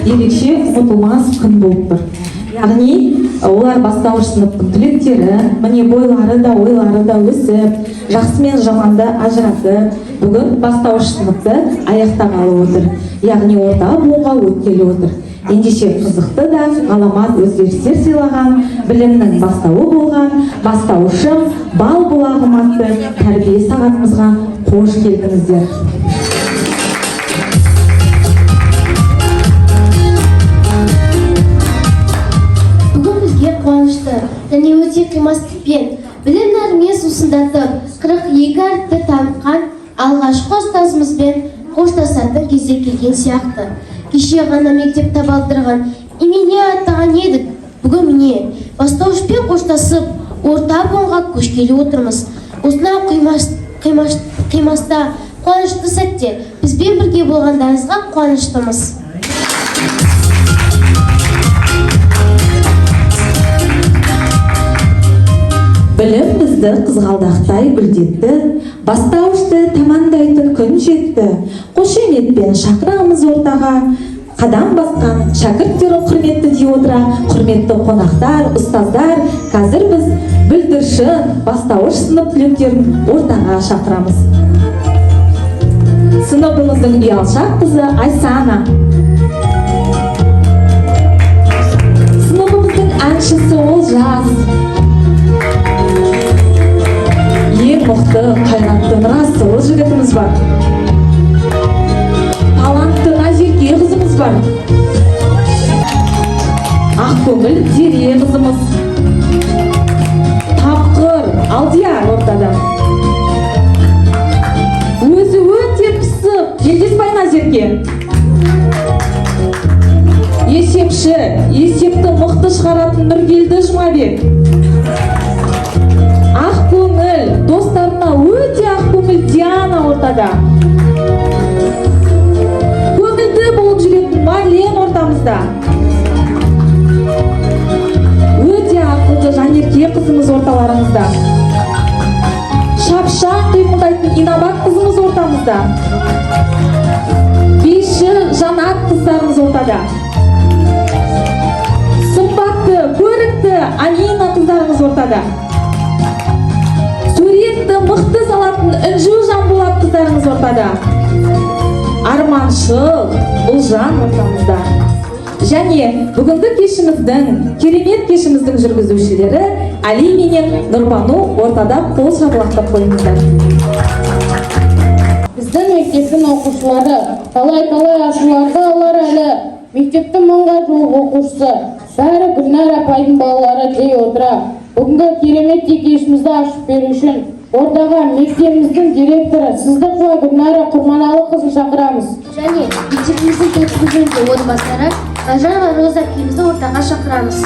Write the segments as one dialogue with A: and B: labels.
A: ерекше ұмытылмас күн болып тұр. Яғни олар бастауыш сыныптың түлектері, міне бойлары да ойлары да өсіп, жақсы мен жаманды ажыратып, бүгін бастауыш сыныпты аяқтағалы отыр. Яғни орта буынға өткелі отыр. Ендеше қызықты да ғаламат өзгерістер сыйлаған, білімнің бастауы болған, бастаушым бал бұлағым атты тәрбие сағатымызға қош келдіңіздер.
B: Қуанышты және өте қимастықпен білім нәрімен сусындатып 42 әріпті танытқан алғашқы ұстазымызбен қоштасатын кезде келген сияқты. Кеше ғана мектеп табалдырған имене аттаған едік. Бүгін міне бастауышпен қоштасып орта буынға көшкелі отырмыз. Осынау қимаста қуанышты сәтте бізбен бірге болғандарыңызға қуаныштымыз.
A: Білім бізді қызғалдақтай гүлдетті, бастауышты тамандайтын күн жетті. Қошеметпен шақырамыз ортаға, қадам басқан шәкірттер құрметті дей отыра. Құрметті қонақтар, ұстаздар, қазір біз бүлдіршін бастауыш сынып түлектерін ортаға шақырамыз. Сыныбымыздың ұялшақ қызы Айсана. Сыныбымыздың әншісі Олжас. Ең мықты, қайратты, расыл жігітіміз бар. Талантты Назерке қызымыз бар. Ақкөңіл Дере қызымыз. Тапқыр Алдияр ортада. Өзі өте пысық, Елдеспай Назерке. Есепті мықты шығаратын Нұргелді Жұмабек. Ақкөңіл, достарына өте ақкөңіл Диана ортада. Көңілді болып жүретін Марлен ортамызда. Өте ақылды Жанерке қызымыз орталарымызда. Шапшаң қимылдайтын Инабат қызымыз ортамызда. Биші Жанат қыздарымыз ортада. Сымбатты, көрікті Алина қыздарымыз ортада. Суретті мықты салатын Үнжу Жанболат қыздарымыз ортада. Арманшыл Ұлжан ортамызда. Және бүгінгі кешіміздің, керемет кешіміздің жүргізушілері Али менен Нұрбану ортада қол шапалақтап қойыңыздар.
C: Біздің мектептің оқушылары талай ашуларды алар әлі. Мектептің мыңға жуық оқушысы, бәрі Гүлнар апайдың балалары дей отыра. Бүгінгі керемет кешімізді ашып беру үшін ортаға мектебіміздің директоры Сыздықова Гүлнара Құрманалы-қызын шақырамыз.
B: Және мектебіміздің төртінші орынбасары Ғажанова Роза әпкемізді ортаға шақырамыз.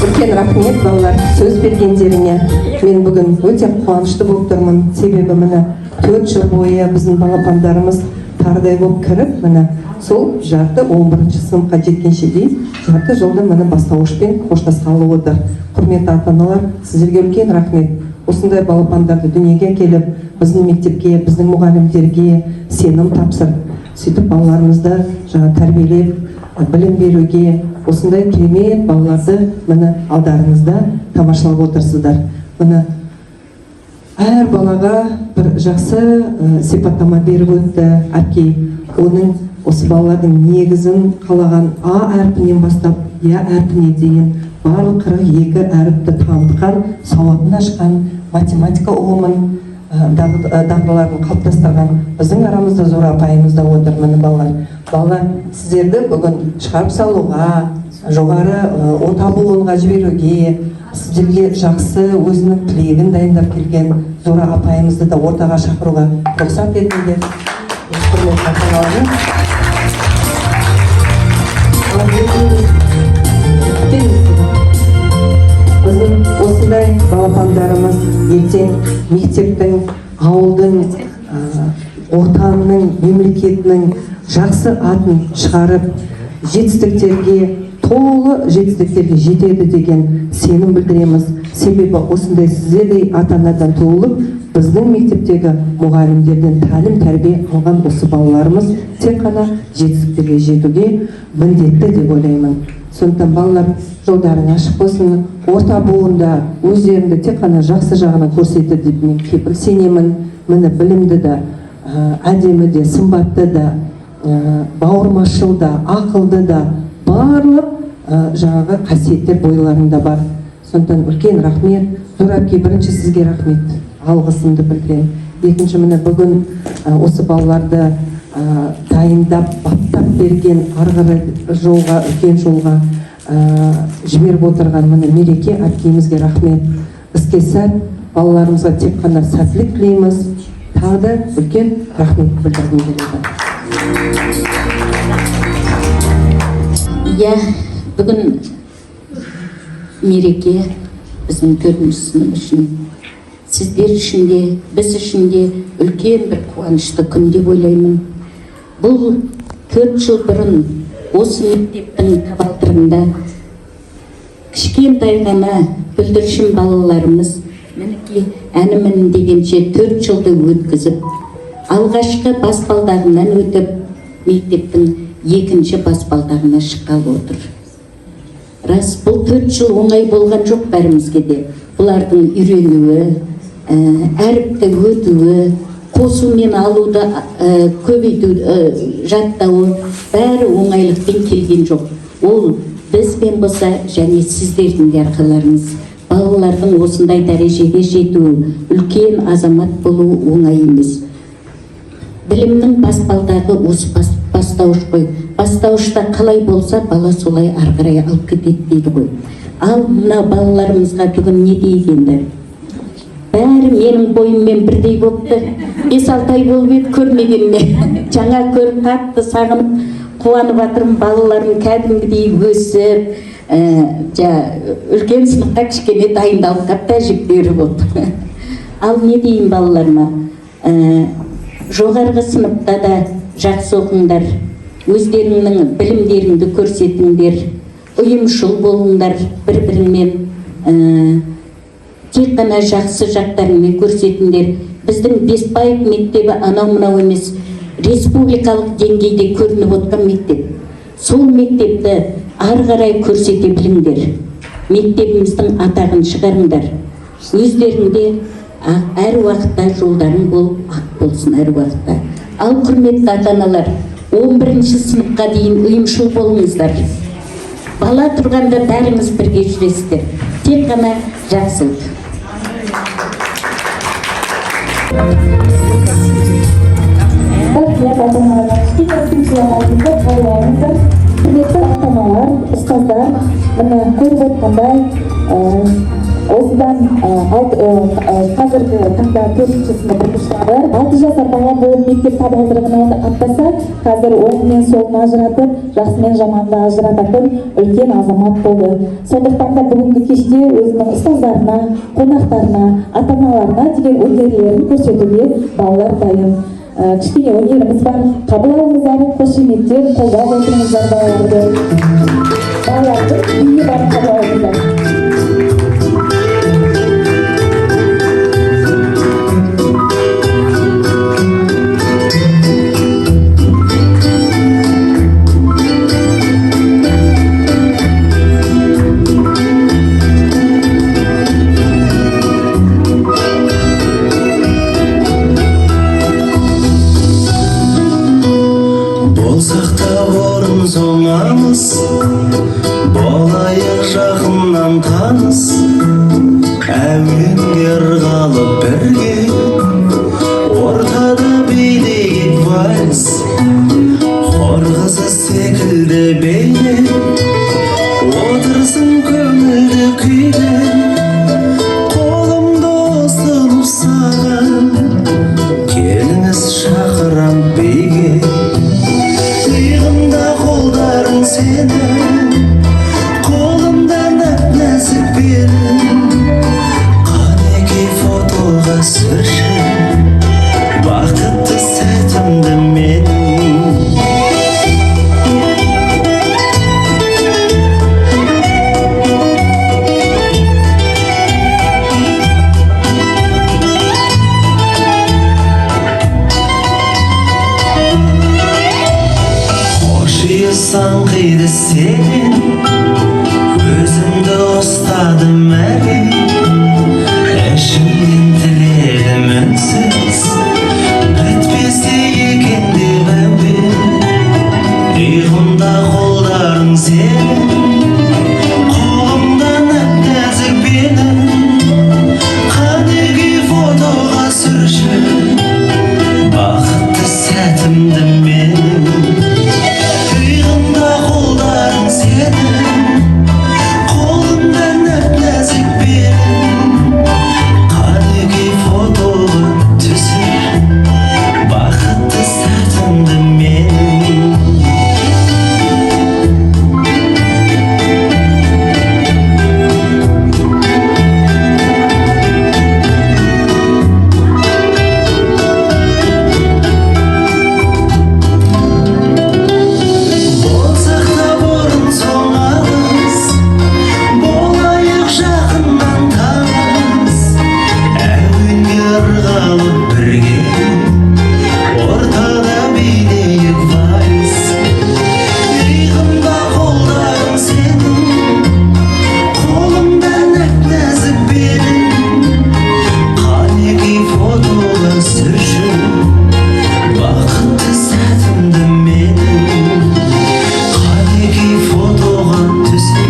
D: Үлкен рахмет балалар сөз бергендеріне. Мен бүгін өте қуанышты болып тұрмын. Себебі міне 4 жыл бойы біздің балапандарымыз тардай болып кіріп, міне сол жарты 11-ші сыныпқа жеткенше дейін жарты жылда міне бастауышпен қоштасқалы отыр. Құрметті ата-аналар, сіздерге үлкен рахмет. Осындай балапандарды дүниеге келіп, біздің мектепке, біздің мұғалімдерге сенім тапсырып, сөйтіп балаларымызды тәрбиелеп, білім беруге, осындай керемет балаларды міне алдарыңызда тамашалап отырсыздар. Міне әр балаға бір жақсы сипаттама беріп өтті әпке. Оның осы балалардың негізін қалаған А әрпінен бастап Я әрпіне дейін барлық 42 әріпті танытқан, сауатын ашқан, математика ұғымын, дағдыларын қалыптастырған біздің арамызда зор апайымыз да отыр. Міне балалар, сіздерді бүгін шығарып салуға, жоғары орта буынға жіберуге, сіздерге жақсы өзінің тілегін дайындап келген зор апайымызды да ортаға шақыруға рұқсат етіңдер. Құрметті ата-аналар, біздің осындай балапандарымыз ертең мектептің, ауылдың, ортаның, мемлекетінің жақсы атын шығарып, толы жетістіктерге жетеді деген сенім білдіреміз. Себебі осындай сіздердей ата-анадан туылып, біздің мектептегі мұғалімдерден тәлім тәрбие алған осы балаларымыз тек қана жетістіктерге жетуге міндетті деп ойлаймын. Сондықтан балалар жолдарың ашық болсын, орта буында өздеріңді тек қана жақсы жағына көрсетеді деп мен кепіл сенемін. Міне білімді де, әдемі де, сымбатты да, бауырмашыл да, ақылды да, барлық жаңағы қасиеттер бойларында бар. Сондықтан үлкен рахмет. Зор әпке, бірінші сізге рахмет, алғысымды білдіремін. Екінші, міне бүгін осы балаларды дайындап, баптап берген, арғы жолға, үлкен жолға жіберіп отырған міне Мереке әпкемізге рахмет. Іске сәт, балаларымызға тек қана сәттілік тілейміз. Тағы да үлкен рахмет білдіргім келеді.
E: Иә, бүгін Мереке біздің 4-ші сынып үшін, сіздер үшін де, біз үшін де үлкен бір қуанышты күн деп ойлаймын. Бұл 4 жыл бұрын осы мектептің табалдырығында кішкентай ғана бүлдіршін балаларымыз мінекей әні-міні дегенше 4 жылды өткізіп, алғашқы баспалдағынан өтіп, мектептің 2-ші баспалдағына шыққалы отыр. Рас, бұл 4 жыл оңай болған жоқ бәрімізге де. Бұлардың үйренуі, әріпті өтуі, қосу мен алуды көбейту, жаттауы бәрі оңайлықпен келген жоқ. Ол бізбен болса және сіздердің де арқаларыңыз. Балалардың осындай дәрежеге жетуі, үлкен азамат болу оңай емес. Білімнің баспалдағы осы бастауыш қой. Бастауышта қалай болса, бала солай арғырай алып кетеді дейді ғой. Ал мына балаларымызға бүгін не дейді енді? Бәрі менің бойыммен бірдей болыпты. 5-6 ай болып еді көрмегенме. Жаңа көріп қатты сағынып, қуанып жатырмын. Балаларым кәдімгідей өсіп, үлкен сыныпқа кішкене дайындалып қатты әжептәуір болды. Ал не дейін балаларыма? Жоғарғы сыныпта да жақсы оқыңдар, өздеріңнің білімдеріңді көрсетіңдер, ұйымшыл болыңдар бір-біріңмен, тек қана жақсы жақтарыңмен көрсетіңдер. Біздің Бесбаев мектебі анау-мынау емес, республикалық деңгейде көрініп отқан мектеп. Сол мектепті ары қарай көрсете біліңдер. Мектебіміздің атағын шығарыңдар. Өздеріңде әр уақытта жолдарың болып ақ болсын әр уақытта. Ал құрметті ата-аналар, 11-ші сыныпқа дейін ұйымшыл болыңыздар. Бала тұрғанда бәріңіз бірге жүресіздер. Тек қана жақсылық.
A: Құрметті ата-аналар, ұстаздар, міне көріп отқандай, осыдан қазіргі таңда 4-ші сынып оқушылары 6 жасар бала болып мектеп табалдырығынан аттаса, қазір оң мен солын ажыратып, жақсы мен жаманды ажырататын үлкен азамат болды. Сондықтан да бүгінгі кеште өзінің ұстаздарына, қонақтарына, ата-аналарына деген өнерлерін көрсетуге балалар дайын. Кішкене өнеріміз бар, қабыл алыңыздар, қошеметтер, қолдап отырыңыздар балаларды. Балаларды үйге барып қабыл алыңыздар.
F: Болайық жақыннан таныс, әуенге ырғалып бірге, ортада билейік вальс, хор қызы секілді бейне, отырсын көңілді күйде, қолымды ұсынып саған, келіңіз шақырам биге. Иығымда қолдарың сені, қолымда нәзік белің, қанекей фотоға түсірші бақытты сәтімді менің. болсаң қиды сенен, өзімді ұстадым әлі, ішімнен тіледім үнсіз, бітпесе екен деп әуен. иығымда қолдарың сенің, қолымда нәп-нәзік менің, қанекей фотоға түсірші бақытты сәтімді менің. иығымда қолдарың сенің, қолымда нәп-нәзік менің, қанекей фотоға түсір бақытты сәтімді менің. Болсақ та бұрын соң алыс, болайық жақыннан таныс, әуенге ырғалып бірге, ортада билейік вальс. иығымда қолдарың сенің, қолымда нәп-нәзік менің, қанекей фотоға түсірші бақытты сәтімді менің. қанекей фотоға түсір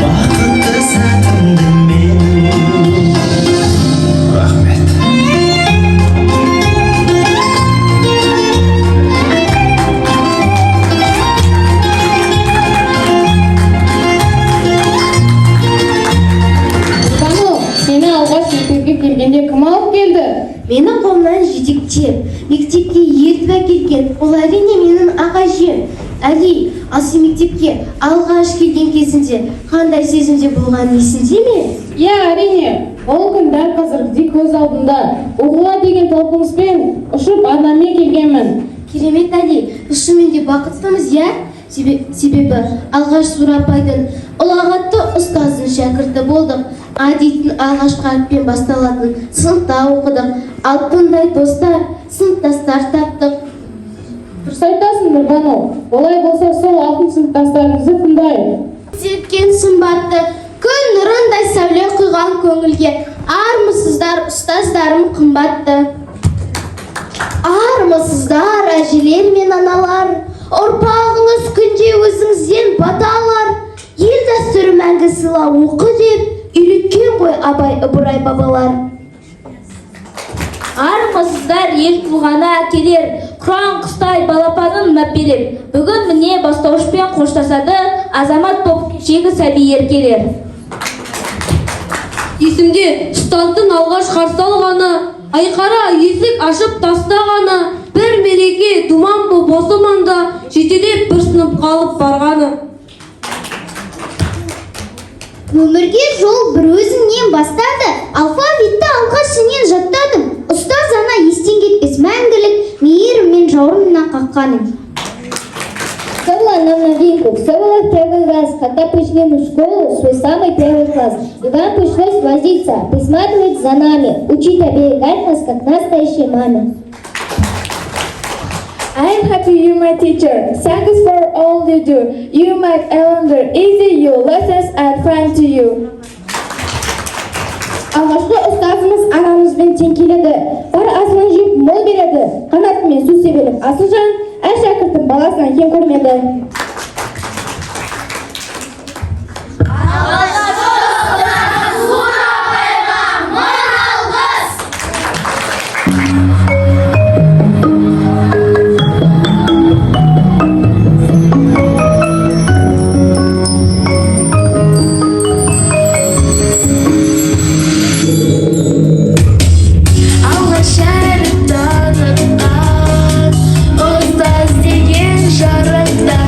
F: бақытты сәтімді менің. Рахмет.
C: Тану, сені алғаш мектепке келгенде кім алып келді?
B: Мені қолымнан жетектеп, мектепке ертіп әкелген ол әрине менің ағажем. Әли, ал сен мектепке алғаш келген кезінде қандай сезімде болғаны есіңде ме?
C: Иә, әрине. Ол күн дәл қазіргідей көз алдында. Оқуға деген талпыныспен ұшып арнамен келгенмін.
B: Керемет Әли, біз шынымен де бақыттымыз, иә? Себебі алғаш Сурапайдың ұлағатты ұстаздың шәкірті болдық. А дейтін алғашқы әріппен басталатын сыныпта оқыдық. Алтындай достар, сыныптастар таптық.
C: Дұрыс айтасың, Нұрбану. Олай болса сол алтын сыныптастарыңызды тыңдайық.
B: Сепкен сымбатты, күн нұрындай сәуле құйған көңілге, армысыздар, ұстаздарым қымбатты. Армысыздар, әжелер мен аналар, ұрпағыңыз күнде өзіңізден бата алар. Ел дәстүрі мәңгі сыйла оқы деп, үйреткен ғой Абай Ыбырай бабалар.
G: Армысыздар, ел туғаны әкелер, құран құстай балапанын мәпелер. Бүгін міне бастауышпен қоштасады, азамат боп кешегі сәби еркелер.
H: Есімде ұстаздың алғаш қарсы алғаны, айқара есік ашып тастағаны, бір мереке думан боп осы маңда жетелеп бір сынып қалып барғаны.
B: Өмірге жол бір өзіңнен бастады, алфавитті алғаш сенен жаттадым. Ұстаз ана естен кетпес мәңгілік, мейіріммен жауырыннан қаққаным.
I: Савла нам новинку. В Савлах первый раз, когда пришли мы в школу, свой самый первый класс. И вам пришлось возиться, присматривать за нами, учить оберегать нас, как настоящей маме.
J: I am happy you're my teacher. Thanks for all you do. You make Elander easy. Your lessons are fun to you.
C: Алғашқы ұстазымыз анамызбен тең келеді. Бар асылын жеп мол береді. Қанатымен су себеліп асыл жан, әр шәкірттің баласынан кем көрмеді.
J: Ұстаз деген жарықта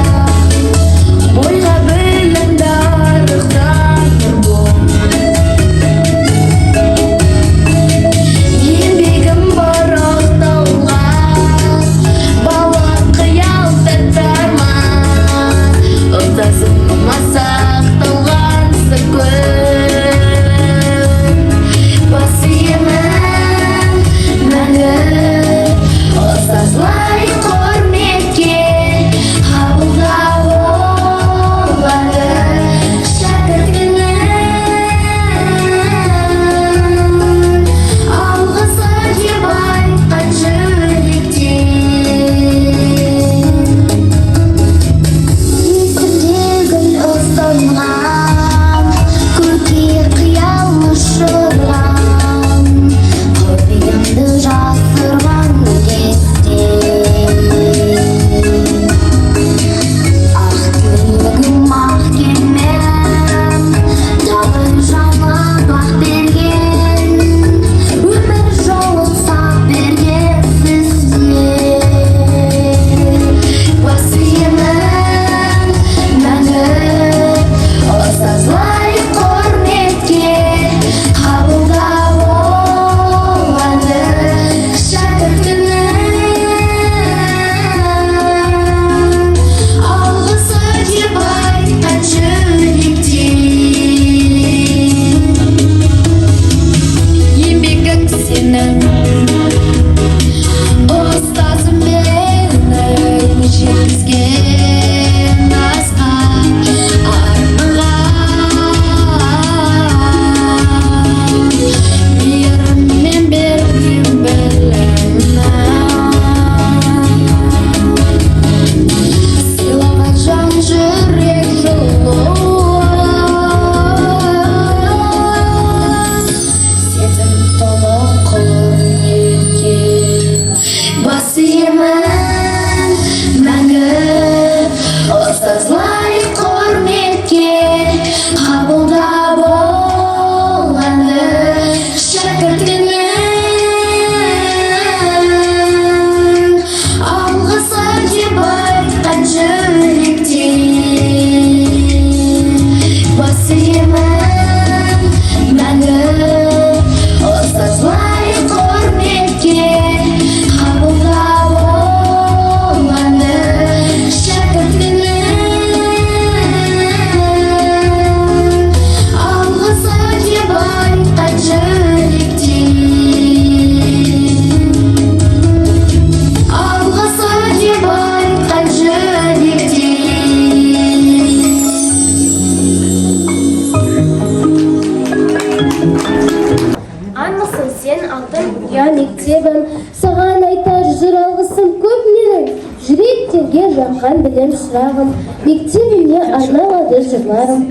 I: жаққан білім шырағым, мектебіме арналады жырларым.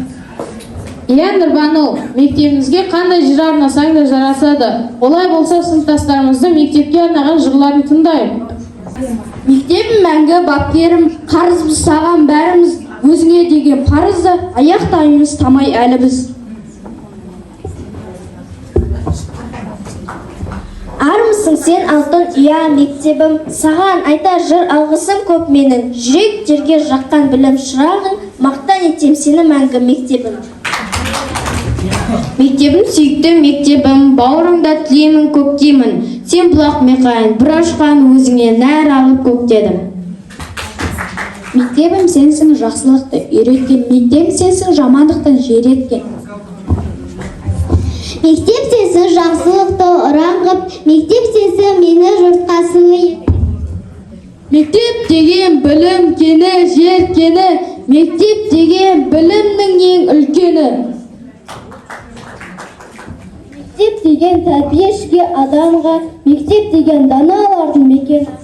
C: Иә Нұрбану, мектебімізге қандай жыр арнасаң да жарасады. Олай болса сыныптастарымызды мектепке арнаған жырларын тыңдайық.
G: Мектебім мәңгі бапкерім, қарызбыз саған бәріміз, өзіңе деген парызды аяқтаймыз тамай әлі біз.
I: Армысың сен алтын ұя мектебім, саған айтар жыр алғысым көп менің, жүрек жерге жаққан білім шырағың, мақтан етем сені мәңгі мектебім.
H: Мектебім сүйікті мектебім, бауырыңда тілеймін көктеймін. Сен бұлақ мекайын, бір ашқан өзіңе нәр алып көктедім.
G: Мектебім сенсің жақсылықты үйреткен, мектебім сенсің жамандықтан жер еткен.
I: Мектеп сенсің жақсылықты ұраңғып, мектеп сенсің мені жұртқа сыйлы.
H: Мектеп деген білім кені, жер кені, мектеп деген білімнің ең үлкені.
I: Мектеп деген тәрбиешіге адамға, мектеп деген даналардың мекені.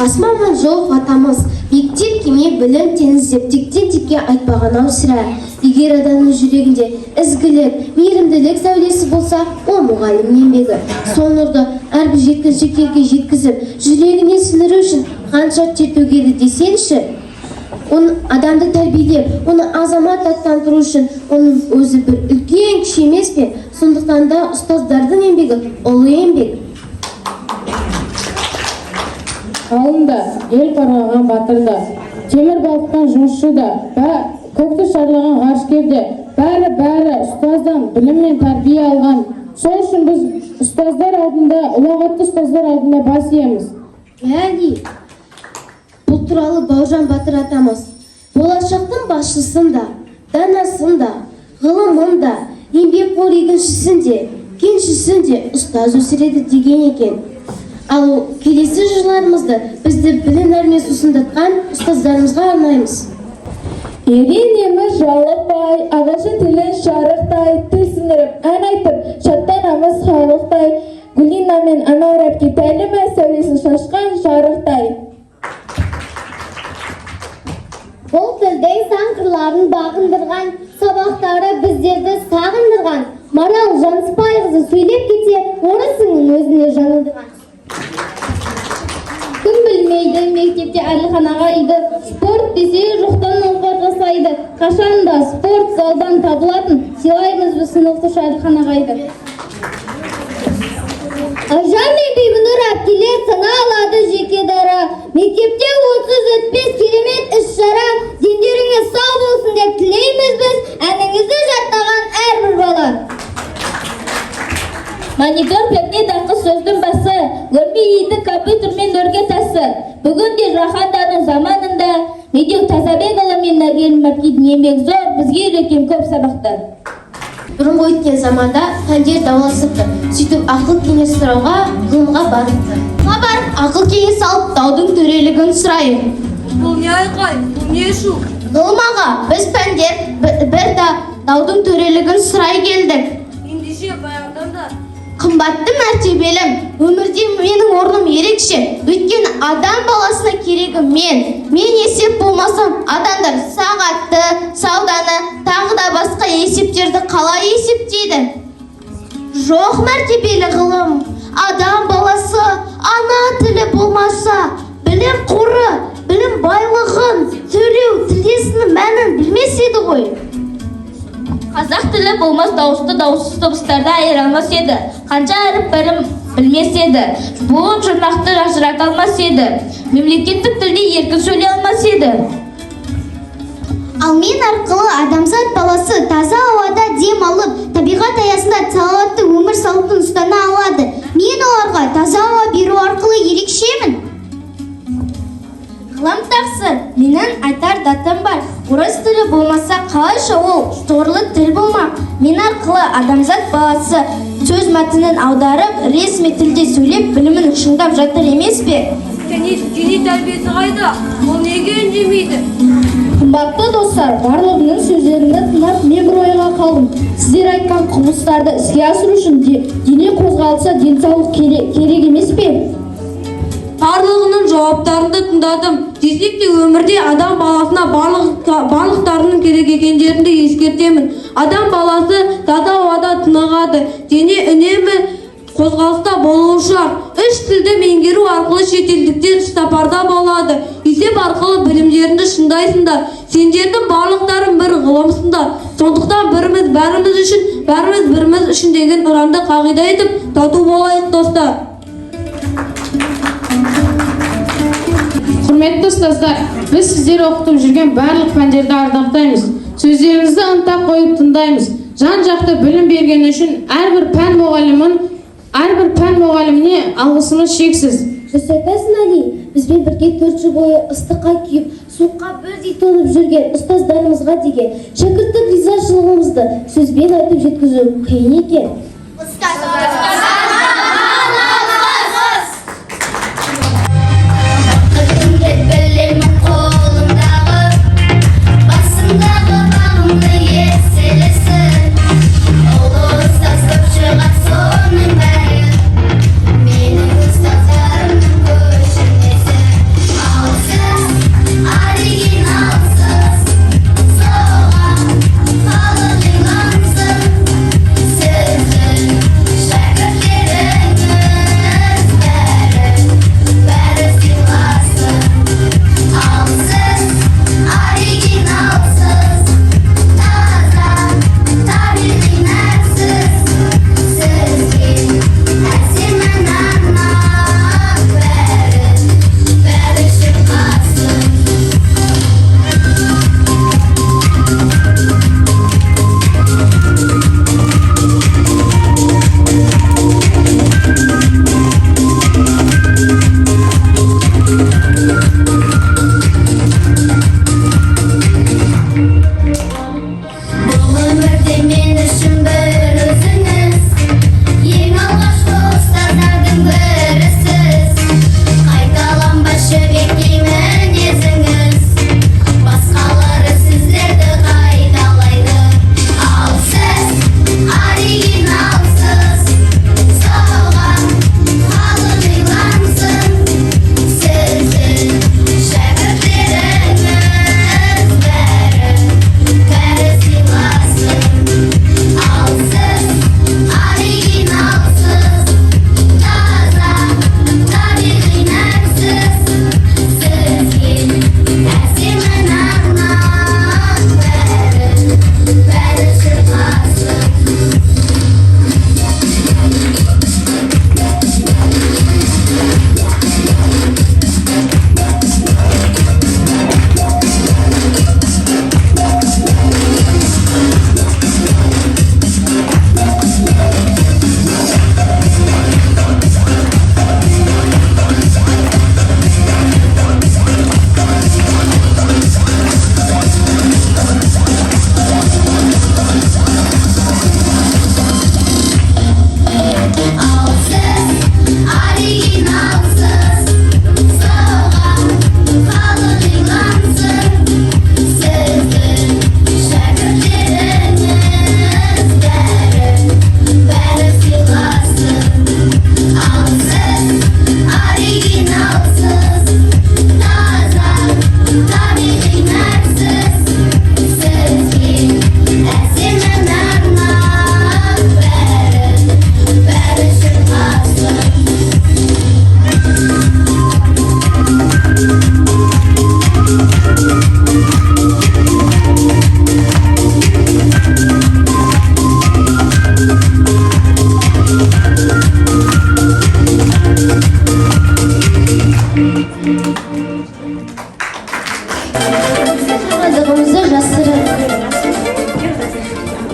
B: Асманнан жол атамыз, мектеп кеме білім теңіз деп тектен текке айтпаған ау сірә. Егер адамның жүрегінде ізгілік, мейірімділік сәулесі болса, ол мұғалім еңбегі. Сол нұрды әрбір жеткіншектерге жеткізіп, жүрегіне сіңіру үшін қанша тер төгеді десеңші. Оны адамды тәрбиелеп, оны азамат аттандыру үшін оның өзі бір үлкен күш емес пе? Сондықтан да ұстаздардың еңбегі ұлы еңбек.
C: ғалым да, ел қорғаған батыр да, темір балқытқан жұмысшы да, көкті шарлаған ғарышкер де, бәрі ұстаздан білім мен тәрбие алған. Сол үшін біз ұстаздар алдында, ұлағатты ұстаздар алдында бас иеміз.
B: Яғни, бұл туралы Бауыржан Батыр атамыз болашақтың басшысын да, данасын да, ғылымын да, еңбекқор егіншісін де, кеншісін де ұстаз өсіреді деген екен. Ал келесі жырларымызды бізді білім нәрмен сусындатқан ұстаздарымызға арнаймыз.
J: Үйренеміз жалықпай, ағылшын тілін шарықтай, тіл сіңіріп, ән айтып, шаттанамыз халықтай. Гүлина мен Анар әпке тәлімі сәулесін шашқан жарықтай.
I: Бұл тілдің сан қырларын бағындырған, сабақтары біздерді сағындырған. Марал Жаныспайқызы сөйлеп кете, орысының өзіне жанылдырған. Кім білмейді мектепте әліханаға иді, спорт десе жоқтан олқар жасайды. Қашанда спорт залдан табылатын, сыйлаймыз біз сыныптыш әліханаға иді. Айжан мен Бибінұр әпкелер сана алады жеке дара. Мектепте 30-35 керемет іс-шара. Дендеріңіз сау болсын деп тілейміз біз, әніңізді жаттаған әрбір бала.
G: Монитор пәтне тақы сөздің басы, көрмейді компьютермен өрге тасы. Бүгінде жаһандану заманында Медеу Тазабекұлы мен Нарген Мәпкейдің еңбек зор, бізге үйреткен көп сабақтар.
B: Бұрынғы өткен заманда пәндер дауласыпты. Сөйтіп ақыл кеңес сұрауға ғылымға барыпты. Ғылымға барып, ақыл кеңес алып даудың төрелігін сұрайын.
H: Бұл не айқай, бұл не шу?
B: Ғылымаға біз пәндер бір даудың төрелігін сұрай келдік.
H: Ендеше баяғыдан
B: Қымбатты мәртебелім, өмірде менің орным ерекше. Өйткені адам баласына керегі мен. Мен есеп болмасам, адамдар сағатты, сауданы, тағы да басқа есептерді қалай есептейді? Жоқ мәртебелі ғылым. Адам баласы ана тілі болмаса, білім қоры, білім байлығын, сөйлеу, тілдесінің мәнін білмес еді ғой.
G: Қазақ тілі болмас дауысты дауыссыз дыбыстарды айыра алмас еді. Қанша әріп бірім білмес еді. Буын жұрнақты ажырата алмас еді. Мемлекеттік тілде еркін сөйлей алмас еді.
I: Ал мен арқылы адамзат баласы таза ауада дем алып, табиғат аясында салауатты өмір салтын ұстана алады. Мен оларға таза ауа беру арқылы ерекшемін.
B: Ғылым тақсыр, менің айтар датым бар. Орыс тілі болмаса қалайша ол сорлы тіл болмақ. Мен арқылы адамзат баласы сөз мәтінін аударып, ресми тілде сөйлеп, білімін шыңдап жатыр емес пе?
H: Діни тәрбиесі қайда? Ол неге үндемейді?
J: Қымбатты достар, барлығының сөздеріңді тыңдап, мен бір ойға қалдым. Сіздер айтқан құбылыстарды іске асыру үшін дене қозғалса денсаулық керек емес пе?
H: Барлығының жауаптарында тыңдадым. Десек те өмірде адам баласына барлықтарының керек екендерін де ескертемін. Адам баласы таза ауада тынығады. Дене үнемі қозғалыста болуы шарт. Үш тілді меңгеру арқылы шетелдіктер іссапарда болады. Есеп арқылы білімдеріңді шыңдайсыңдар. Сендердің барлықтарың бір ғылымсыңдар. Сондықтан бәріміз үшін деген ұранды қағида етіп, тату болайық достар. Құрметті ұстаздар, біз сіздер оқытып жүрген барлық пәндерді ардақтаймыз. Сөздеріңізді ынта қойып тыңдаймыз. Жан-жақты білім берген үшін әрбір пән мұғаліміне алғысымыз шексіз.
I: Жүсіпәсін Али, бізбен бірге 4 жыл бойы ыстыққа күйіп, суыққа бірдей толып жүрген ұстаздарымызға деген шәкірттік ризашылығымызды сөзбен айтып жеткізу қиын екен.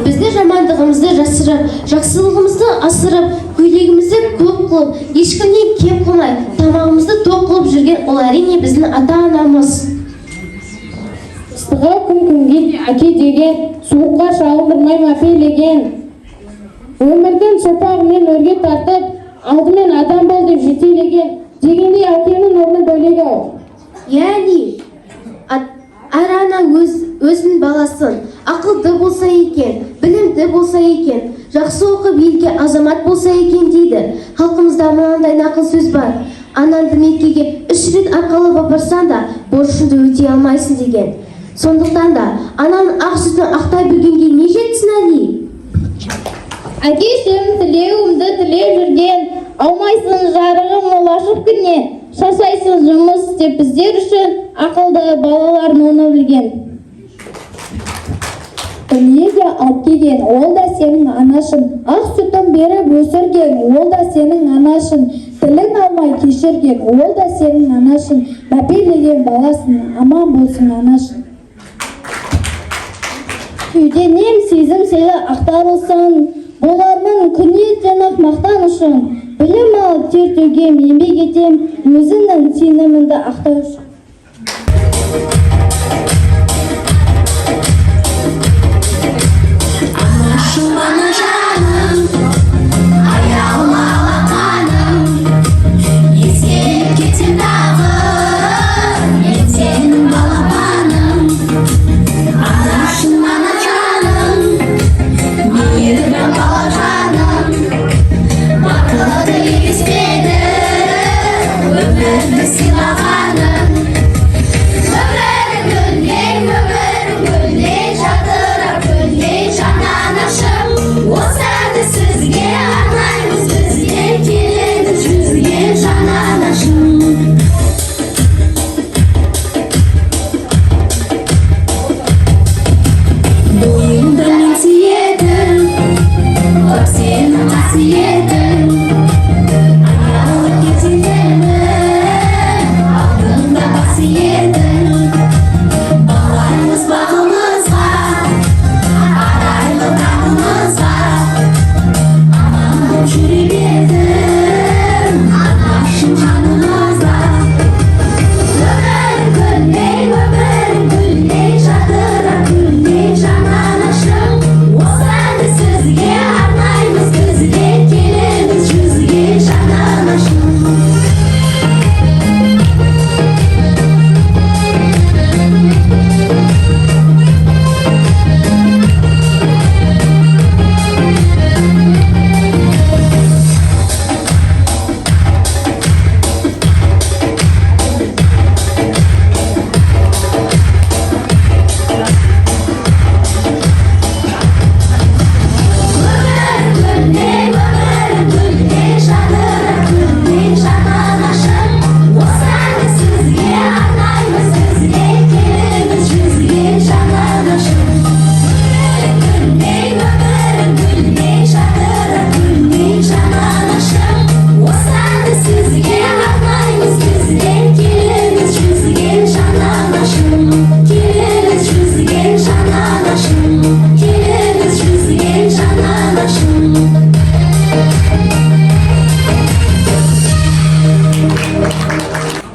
B: Бізді жамандығымызды жасырып, жақсылығымызды асырып, көйлегімізді көп қылып, ешкімнен кем қылмай, тамағымызды тоқ қылып жүрген ол әрине біздің ата-анамыз.
C: Ыстығы күн күнге әке деген, суыққа шалындырмай мәпелеген. Өмірдің сопағымен өрге тартып, алдымен адам бол деп жетелеген. Дегендей әкенің орны бөлек ау.
B: Яғни әр ана өзінің баласын ақылды болса екен, білімді болса екен, жақсы оқып елге азамат болса екен дейді. Халқымызда мынандай нақыл сөз бар: анаңды Меккеге 3 рет арқалап апарсаң да борышыңды өтей алмайсың деген. Сондықтан да ананың ақ сүтін ақтай білгенге не жетсін әли?
I: Әкешім тілеуімді тілеп жүрген, алмайсың жарығым ол ашып күннен, шашайсың жұмыс істеп біздер үшін, ақылды балаларын оны білген. Дүниеге алып келген, ол да сенің анашың, ақ сүтін беріп өсірген, ол да сенің анашың, тілін алмай кешірген, ол да сенің анашың, мәпелеген баласын, аман болсын анашың. Кеуденем сезім сені ақтарылсын, болармын күнеттен ақ мақтан үшін, білім алып тер төгем, еңбек етем, өзінің сенімінді ақтау үшін.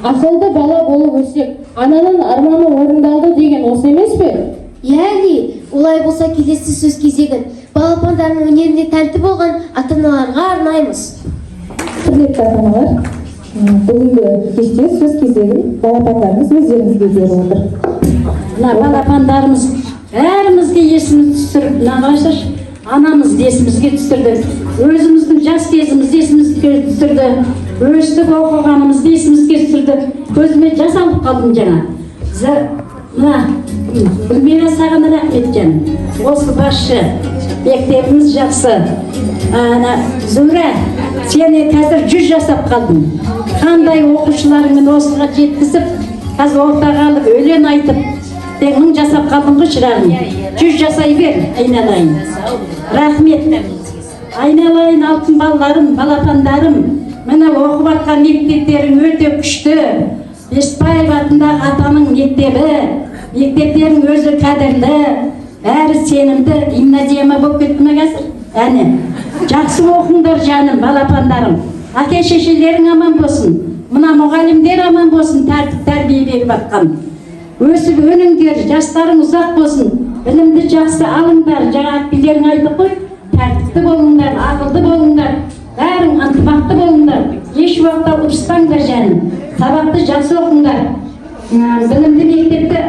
C: Ақылды бала болып өсек, ананың арманы орындалды деген осы емес пе?
B: Яғни, олай болса келесі сөз кезегін балапандардың өнеріне тәнті болған ата-аналарға арнаймыз.
J: Құрметті ата-аналар, бүгінгі кеште сөз кезегін балапандарымыз өздеріңізге беріп отыр.
E: Мына балапандарымыз бәрімізге есімізді түсіріп, нағашыр анамызды есімізге түсірді, өзіміздің жас кезімізді есімізге түсірді, өстіп оқығанымызды есімізге түсірді. Көзіме жас алып қалдым жаңа. Мына Гүлмира саған рахмет жаным. Осы басшы, мектебіміз жақсы. Зура, сені қазір 100 жасап қалдың. Қандай оқушыларыңмен осыға жеткізіп, қазір ортаға алып өлең айтып, сен 1000 жасап қалдың ғой шырағым. 100 жасай бер, айналайын. Рахмет. Айналайын алтын балаларым, балапандарым. Міне оқып жатқан мектептерің өте күшті. Бесбаев атындағы атаның мектебі, мектептерің өзі қадірлі, бәрі сенімді, гимназияма болып кетті ме қазір? Әне, жақсы оқыңдар жаным, балапандарым. Әке шешелерің аман болсын, мына мұғалімдер аман болсын, тәртіп тәрбие беріп жатқан. Өсіп өніңдер, жастарың ұзақ болсын, білімді жақсы алыңдар, жаңа билерің айтып қой, тәртіпті болыңдар, ақылды болыңдар, бәрің ынтымақты болыңдар, еш уақытта ұрыспаңдар жаным, сабақты жақсы оқыңдар, білімді мектепті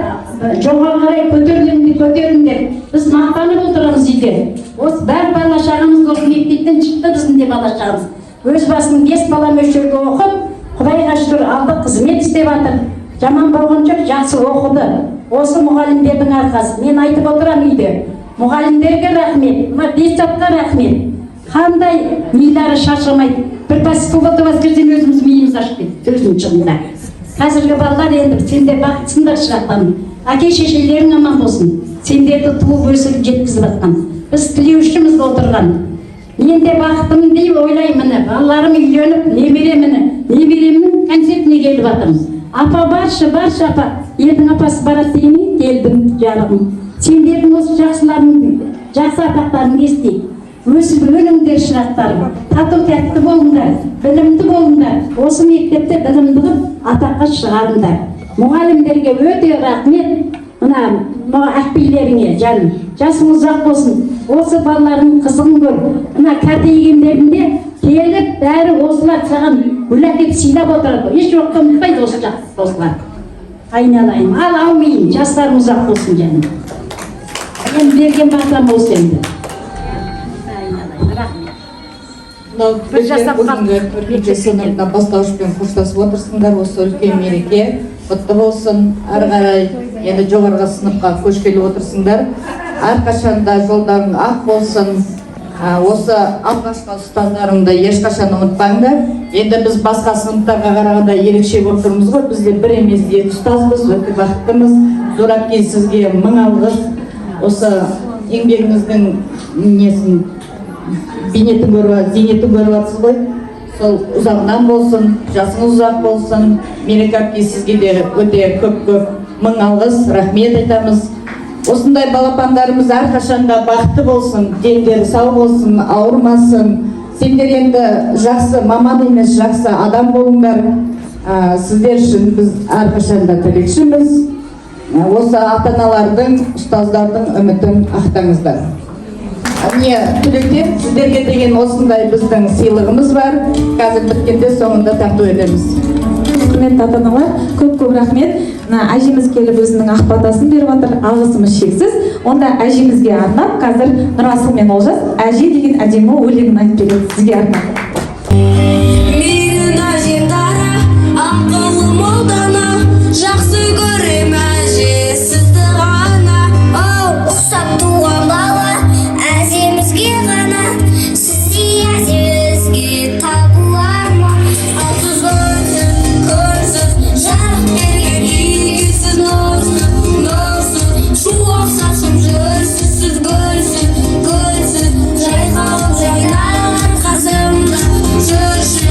E: жоғары қарай көтеріңдер. Біз мақтанып отырамыз үйде. Осы бар бала шағамыз осы мектептен шықты біздің де бала шағамыз. Өз басының 5 бала мөлшерде оқып, Құдайға шүкір алды қызмет істеп жатыр. Жаман болған жоқ, жақсы оқыды. Осы мұғалімдердің арқасы. Мен айтып отырамын үйде. Мұғалімдерге рахмет, детсадқа рахмет. Қандай милары шаршамайды. Бір басқылықты басқырсен өзіміз миымыз ашып кетті, сөздің шығында. Қазіргі балалар енді сендер бақытсыңдар шырақтан. Әке шешелерің аман болсын. Сендерді туып өсіріп жеткізіп жатқан. Біз тілеушіміз отырған. Мен де бақытымын деп ойлаймын. Балаларым үйленіп, немеремнің концертіне келіп жатырмыз. Апа баршы апа. Елдің апасы барады деймін, келдім жарығым. Сендердің осы жақсы атақтарын естейік. Өсіп өніңдер шырақтарым, тату тәтті болыңдар, білімді болыңдар. Осы мектепте білімді қылып, атаққа шығарыңдар. Мұғалімдерге өте рахмет. Мына әкпейлеріңе жаным, жасың ұзақ болсын. Осы балалардың қызығын көр. Мына кәртейгендерінде келіп, бәрі осылар саған гүл әкеп сыйлап отырады. Еш уақытта ұмытпайды осы жақсы осылар. Айналайын, ал аумейін, жастарың ұзақ болсын жаным. Мен берген батам осы енді.
K: Бірінші сыныпта бастауышпен қоштасып отырсыңдар, осы үлкен мереке құтты болсын. Ары қарай енді жоғарғы сыныпқа көшкелі отырсыңдар. Әрқашанда жолдарың ақ болсын. Осы алғашқы ұстаздарыңды ешқашан ұмытпаңдар. Енді біз басқа сыныптарға қарағанда ерекше болып тұрмыз ғой. Бізде бір емес екі ұстазбыз, өте бақыттымыз. Зорапке сізге мың алғыс. Осы еңбегіңіздің зейнетін көріп жатсыз ғой. Сол ұзағынан болсын, жасыңыз ұзақ болсын. Мереке әпке сізге де өте көп мың алғыс, рахмет айтамыз. Осындай балапандарымыз әрқашанда бақытты болсын, дендері сау болсын, ауырмасын. Сендер енді жақсы маман емес, жақсы адам болыңдар. Сіздер үшін біз әрқашанда тілекшіміз. Осы ата-аналардың, ұстаздардың үмітін ақтаңыздар. Міне түлектер, сіздерге деген осындай біздің сыйлығымыз бар. Қазір біткенде соңында тарту етеміз.
A: Құрметті ата-аналар, көп рахмет. Әжеміз келіп өзінің ақ батасын беріп жатыр, алғысымыз шексіз. Онда әжемізге арнап, қазір Нұрасыл мен Олжас әже деген әдемі өлеңін айтып береді сізге арнап.
L: Менің әжем дара, ақылы мол дана, жақсы көрем әже сізді ғана. Ұқсап туған бала әжемізге ғана, сіздей әже өзге табылар ма? Алтыз көрсіз жарық берген игісіз нұрсыз, шуақ шашып жүрсіз, сіз гүлсіз жайқалып жайнаған қасымда жүрсіз.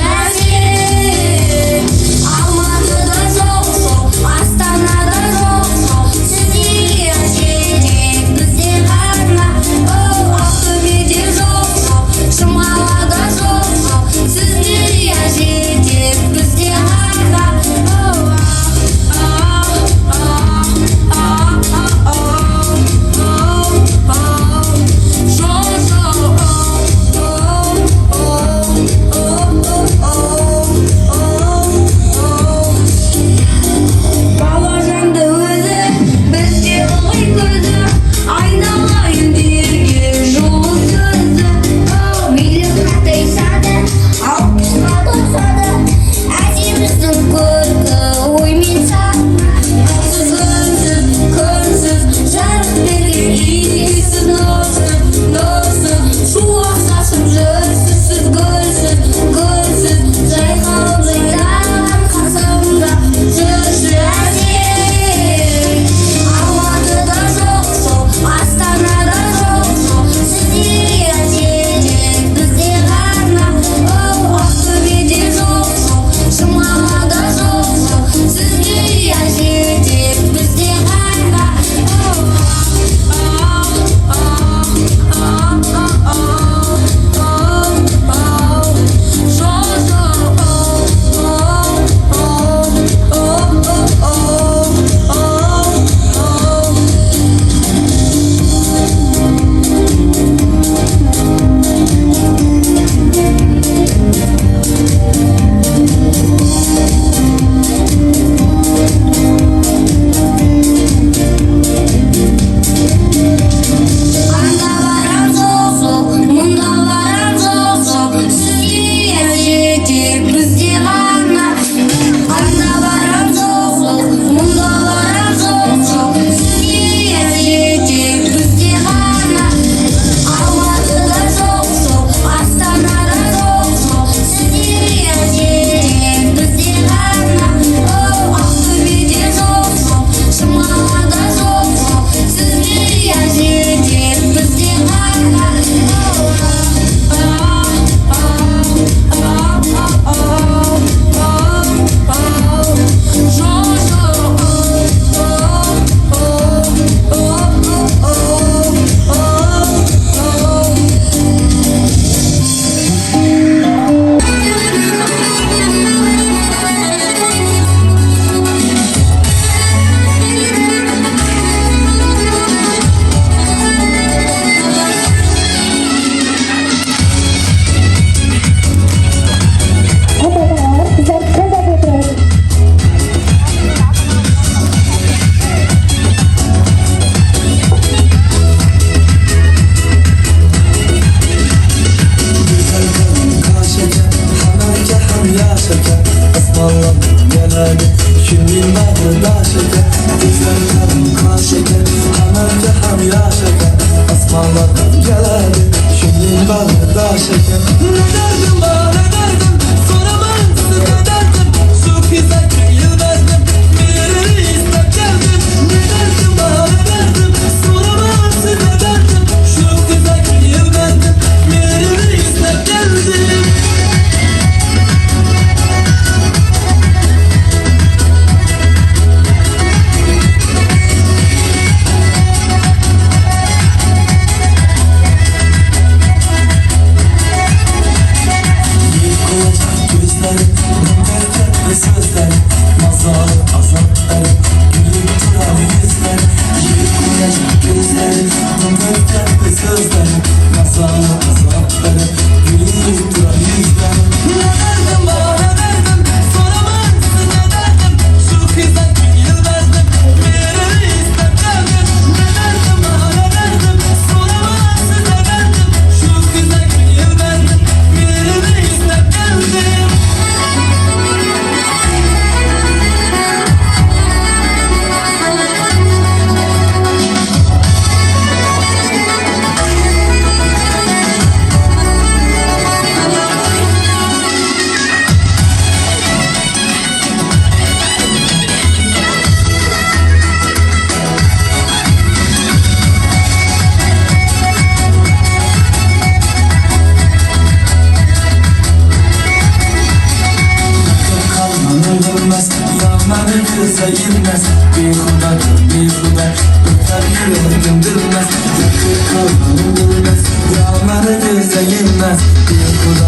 F: dindirmez. Bir kuda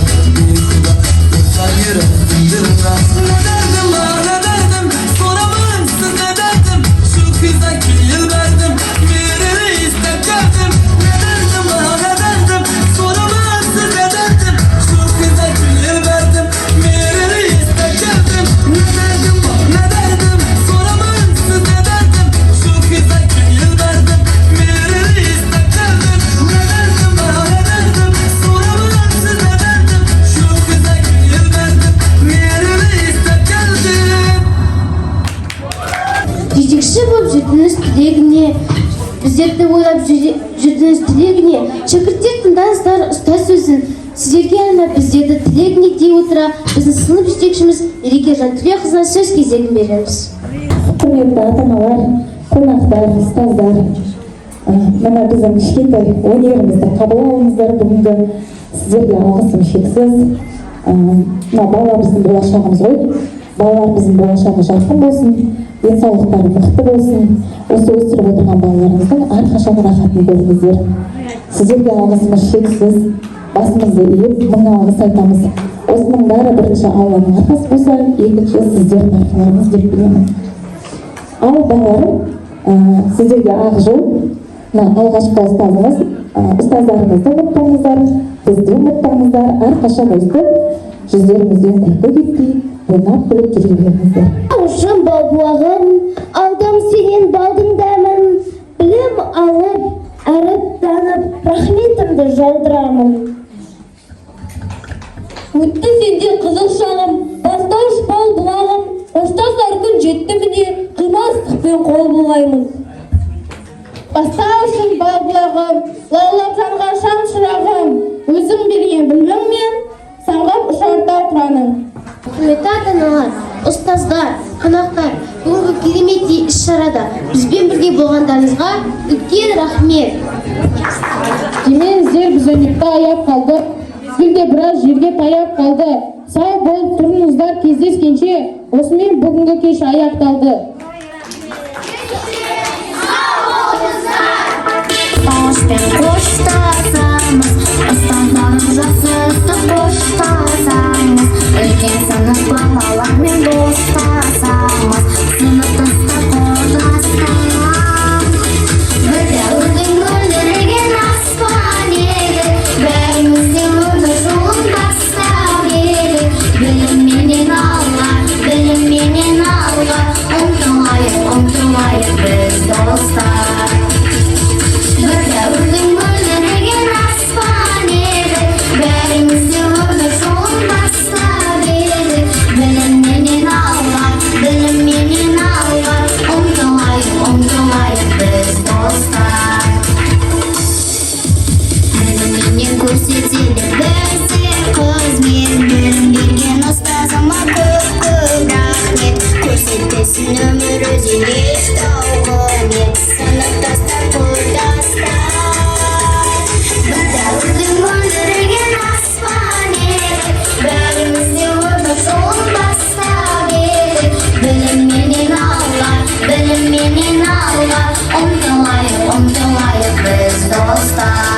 F: Yoksa yere dindirmez. Ne derdim ha ne derdim, soramazsın ne derdim. Şu kıza 2 yıl verdim, birini istek geldim. Ne derdim ha ne derdim, soramazsın ne derdim. Şu kıza 2 yıl verdim, birini istek geldim. Ne derdim ha ne derdim, soramazsın ne derdim. Şu kıza 2 yıl verdim, birini istek geldim. Ne derdim ha ne derdim, soramazsın ne derdim. Şu kıza 2 yıl verdim, birini istek geldim.
B: Жетекші болып жүрдіңіз тілегіне, біздерді ойлап жүрдіңіз тілегіне. Шәкірттер тыңдаңыздар ұстаз сөзін. Сіздерге арнап біздерді тілегіне дей отыра, біздің сынып жетекшіміз Ереке Жантүлеқызына сөз кезегін береміз.
J: Құрметті ата-аналар, қонақтар, ұстаздар, мына біздің кішкентай өнерімізді қабыл алыңыздар. Бүгінгі сіздерге алғысым шексіз. Мына балалар біздің болашағымыз ғой. Балалар біздің болашағы жарқын болсын, денсаулықтары мықты болсын. Осы өсіріп отырған балаларымыздың әрқашан рахатын көріңіздер. Сіздерге алғысымыз шексіз. Басымызды иіп, мың алғыс айтамыз. Осының бәрі бірінші Алланың арқасы болса, екінші сіздердің арқаларыңыз деп білемін. Ал балаларым, сіздерге ақ жол, алғашқы ұстазымыз, ұстаздарыңызды ұмытпаңыздар, бізді ұмытпаңыздар, әрқашан өстіп, жүздеріңізден күлкі кетпей, ойнап күліп жүре беріңіздер.
I: Аушым балбуағым, алдым сенен балдың дәмін, білім алып, әрі танып, рахметімді жаудырамын.
H: Өтті сенде қызық шағым, бастауыш бал бұлағым, ұстаздар күн жетті міне, қимастықпен қол бұлғаймын.
C: Бастауышын бал бұлағым, лаулап жанға шам шырағым. Өзім берген біліммен, самғап ұшарда құраным.
B: Құрметті ата-аналар, ұстаздар, қонақтар, бүгінгі керемет іс-шарада бізбен бірге болғандарыңызға үлкен рахмет.
C: Демеңіздер, біз өнекті аяп қалдық. Сіздің де біраз жерге таяп қалды. Сау болып тұрыңыздар, кездескенше, осымен бүгінгі кеш аяқталды.
L: Қоштасамыз, ұстаздарым жақсы ыстық қоштасамыз. Үлкен сынып балалармен достасамыз, сыныптастар қоштасамыз. Бір дәуірдің мөлдіреген аспан еді, бәріміздің өмір жолын бастап еді. Білімменен алға, ұмтылайық біз достар. Бір дәуірдің мөлдіреген аспан еді, бәріміздің өмір жолын бастап еді. Білімменен алға, ұмтылайық біз достар. Білімменен көрсетеді бізде қызмет, білім берген ұстазыма көп рахмет. Көрсетесің өмір өзен еш тауқымет, сыныптастар құрдастар. Бір дәуірдің мөлдіреген аспан еді, бәрімізде өмір жолын бастап еді. Білімменен алға, ұмтылайық біз достар.